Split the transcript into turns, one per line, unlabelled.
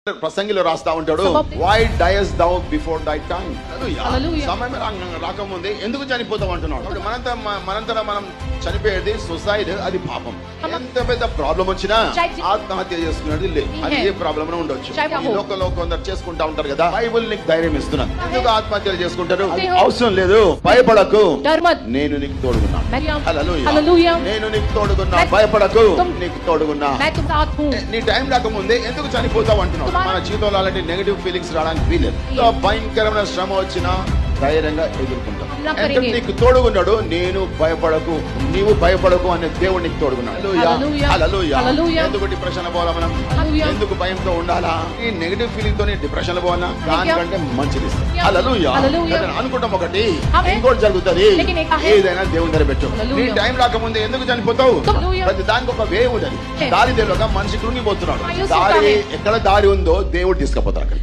ప్రసంగిలో రాస్తా ఉంటాడు, why dais దౌ before దై టైం. సమయం రాకముందే ఎందుకు చనిపోతావు అంటున్నాడు. మనంతర మనం చనిపోయేది సూసైడ్, అది పాపం. ఎంత పెద్ద ప్రాబ్లం వచ్చినా ఆత్మహత్య చేసుకునేది లేదు. అది ఏ ప్రాబ్లం ఉండొచ్చు. లోకంలో కొందరు చేసుకుంటా ఉంటారు కదా. బైబుల్ నీకు ధైర్యం ఇస్తున్నాను. ఎందుకు ఆత్మహత్యలు చేసుకుంటారు? అవసరం లేదు, భయపడకు, నేను నీకు తోడుగున్నా. హల్లెలూయా. నేను నీకు తోడుగున్నా, భయపడకు, నీకు తోడుగున్నా. నీ టైం రాకముందే ఎందుకు చనిపోతావు అంటున్నాడు. మన జీవితంలో అలాంటి నెగటివ్ ఫీలింగ్స్ రావడానికి వీలేదు. భయంకరమైన శ్రమ వచ్చినా ధైర్యంగా ఎదుర్కొంటాం. నీకు తోడుగున్నాడు. నేను భయపడకు, నీవు భయపడకు అనే దేవుడు నీకు తోడుగున్నాడు. హల్లెలూయా. ఎందుకు డిప్రెషన్ పోవాలా మనం? ఎందుకు భయంతో ఉండాలా? ఈ నెగటివ్ ఫీలింగ్ తో డిప్రెషన్ పోవాలా? దానికంటే మంచిది. హల్లెలూయా. అనుకుంటాం ఒకటి, ఇంకోటి జరుగుతుంది. ఏదైనా దేవుని దగ్గర పెట్టు. నీ టైం రాకముందే ఎందుకు చనిపోతావు? ప్రతి దానికి ఒక వే ఉండదు. దారి తెలియక మనిషి కృంగిపోతున్నాడు. దారి ఎక్కడ దారి ఉందో దేవుడు తీసుకుపోతాడు అక్కడ.